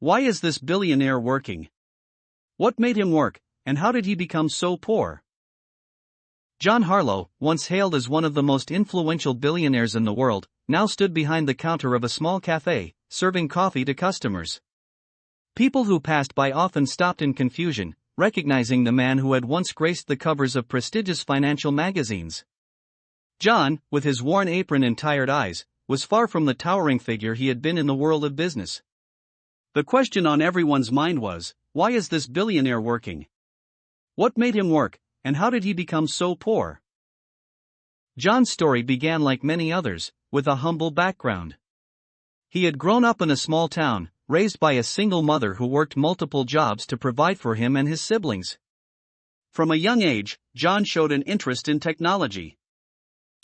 Why is this billionaire working? What made him work, and how did he become so poor? John Harlow, once hailed as one of the most influential billionaires in the world, now stood behind the counter of a small cafe, serving coffee to customers. People who passed by often stopped in confusion, recognizing the man who had once graced the covers of prestigious financial magazines. John, with his worn apron and tired eyes, was far from the towering figure he had been in the world of business. The question on everyone's mind was, why is this billionaire working? What made him work, and how did he become so poor? John's story began like many others, with a humble background. He had grown up in a small town, raised by a single mother who worked multiple jobs to provide for him and his siblings. From a young age, John showed an interest in technology.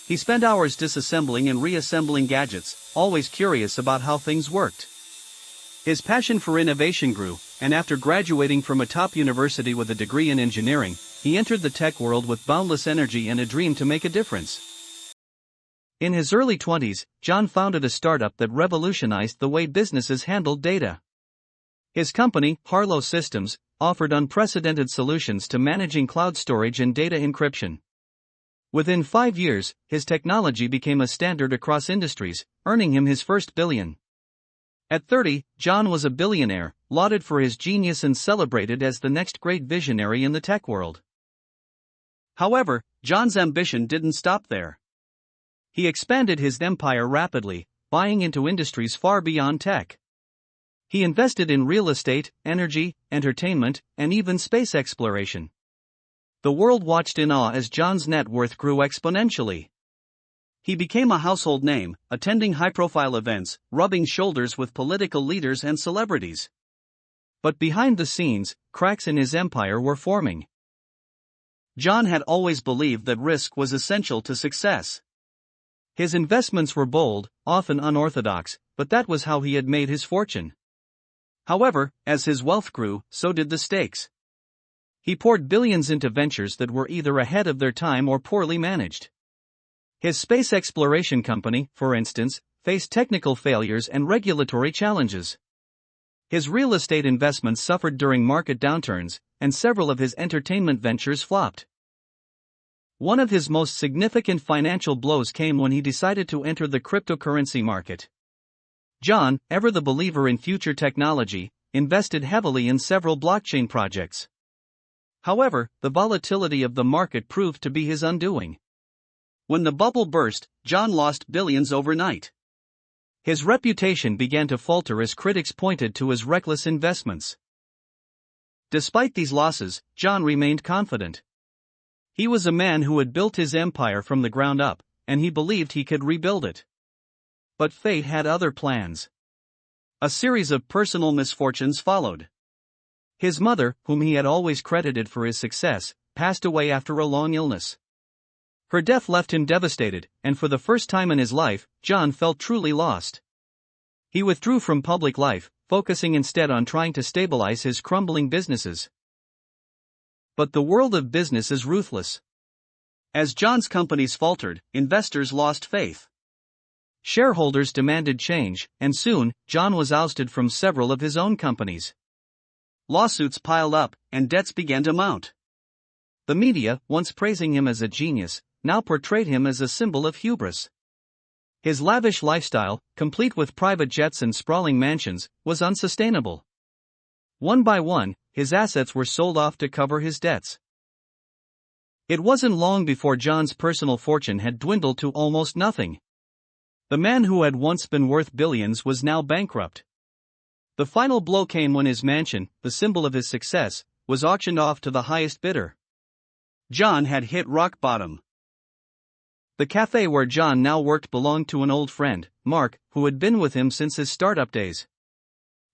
He spent hours disassembling and reassembling gadgets, always curious about how things worked. His passion for innovation grew, and after graduating from a top university with a degree in engineering, he entered the tech world with boundless energy and a dream to make a difference. In his early 20s, John founded a startup that revolutionized the way businesses handled data. His company, Harlow Systems, offered unprecedented solutions to managing cloud storage and data encryption. Within 5 years, his technology became a standard across industries, earning him his first billion. At 30, John was a billionaire, lauded for his genius and celebrated as the next great visionary in the tech world. However, John's ambition didn't stop there. He expanded his empire rapidly, buying into industries far beyond tech. He invested in real estate, energy, entertainment, and even space exploration. The world watched in awe as John's net worth grew exponentially. He became a household name, attending high-profile events, rubbing shoulders with political leaders and celebrities. But behind the scenes, cracks in his empire were forming. John had always believed that risk was essential to success. His investments were bold, often unorthodox, but that was how he had made his fortune. However, as his wealth grew, so did the stakes. He poured billions into ventures that were either ahead of their time or poorly managed. His space exploration company, for instance, faced technical failures and regulatory challenges. His real estate investments suffered during market downturns, and several of his entertainment ventures flopped. One of his most significant financial blows came when he decided to enter the cryptocurrency market. John, ever the believer in future technology, invested heavily in several blockchain projects. However, the volatility of the market proved to be his undoing. When the bubble burst, John lost billions overnight. His reputation began to falter as critics pointed to his reckless investments. Despite these losses, John remained confident. He was a man who had built his empire from the ground up, and he believed he could rebuild it. But fate had other plans. A series of personal misfortunes followed. His mother, whom he had always credited for his success, passed away after a long illness. Her death left him devastated, and for the first time in his life, John felt truly lost. He withdrew from public life, focusing instead on trying to stabilize his crumbling businesses. But the world of business is ruthless. As John's companies faltered, investors lost faith. Shareholders demanded change, and soon, John was ousted from several of his own companies. Lawsuits piled up, and debts began to mount. The media, once praising him as a genius, now portrayed him as a symbol of hubris. His lavish lifestyle, complete with private jets and sprawling mansions, was unsustainable. One by one, his assets were sold off to cover his debts. It wasn't long before John's personal fortune had dwindled to almost nothing. The man who had once been worth billions was now bankrupt. The final blow came when his mansion, the symbol of his success, was auctioned off to the highest bidder. John had hit rock bottom. The cafe where John now worked belonged to an old friend, Mark, who had been with him since his startup days.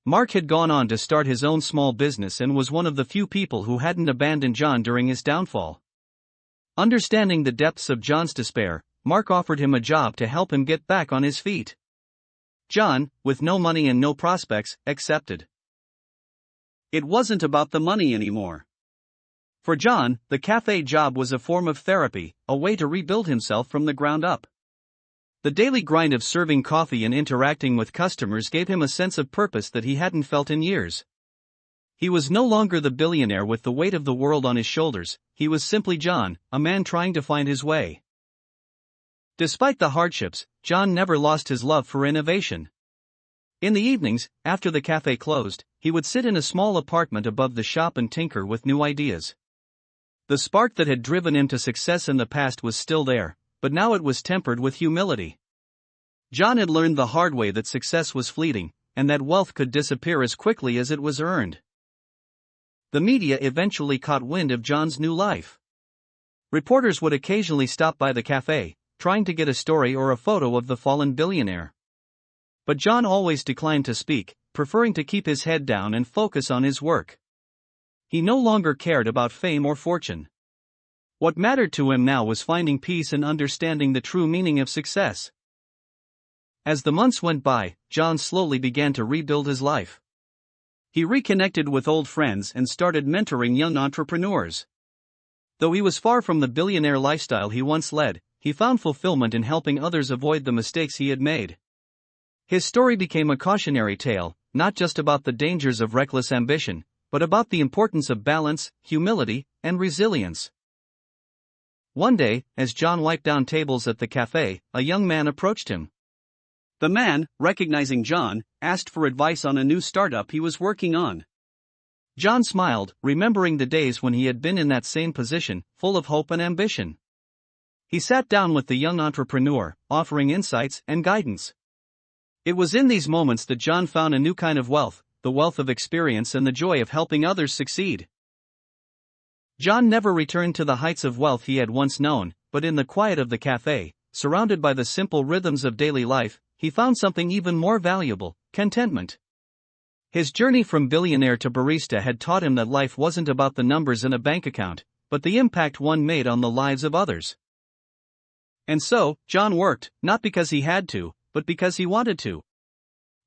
Mark had gone on to start his own small business and was one of the few people who hadn't abandoned John during his downfall. Understanding the depths of John's despair, Mark offered him a job to help him get back on his feet. John, with no money and no prospects, accepted. It wasn't about the money anymore. For John, the cafe job was a form of therapy, a way to rebuild himself from the ground up. The daily grind of serving coffee and interacting with customers gave him a sense of purpose that he hadn't felt in years. He was no longer the billionaire with the weight of the world on his shoulders, he was simply John, a man trying to find his way. Despite the hardships, John never lost his love for innovation. In the evenings, after the cafe closed, he would sit in a small apartment above the shop and tinker with new ideas. The spark that had driven him to success in the past was still there, but now it was tempered with humility. John had learned the hard way that success was fleeting, and that wealth could disappear as quickly as it was earned. The media eventually caught wind of John's new life. Reporters would occasionally stop by the cafe, trying to get a story or a photo of the fallen billionaire. But John always declined to speak, preferring to keep his head down and focus on his work. He no longer cared about fame or fortune. What mattered to him now was finding peace and understanding the true meaning of success. As the months went by, John slowly began to rebuild his life. He reconnected with old friends and started mentoring young entrepreneurs. Though he was far from the billionaire lifestyle he once led, he found fulfillment in helping others avoid the mistakes he had made. His story became a cautionary tale, not just about the dangers of reckless ambition, but about the importance of balance, humility, and resilience. One day, as John wiped down tables at the cafe, a young man approached him. The man, recognizing John, asked for advice on a new startup he was working on. John smiled, remembering the days when he had been in that same position, full of hope and ambition. He sat down with the young entrepreneur, offering insights and guidance. It was in these moments that John found a new kind of wealth, the wealth of experience and the joy of helping others succeed. John never returned to the heights of wealth he had once known, but in the quiet of the cafe, surrounded by the simple rhythms of daily life, he found something even more valuable: contentment. His journey from billionaire to barista had taught him that life wasn't about the numbers in a bank account, but the impact one made on the lives of others. And so, John worked, not because he had to, but because he wanted to.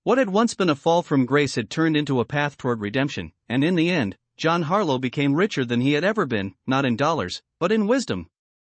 What had once been a fall from grace had turned into a path toward redemption, and in the end, John Harlow became richer than he had ever been, not in dollars, but in wisdom.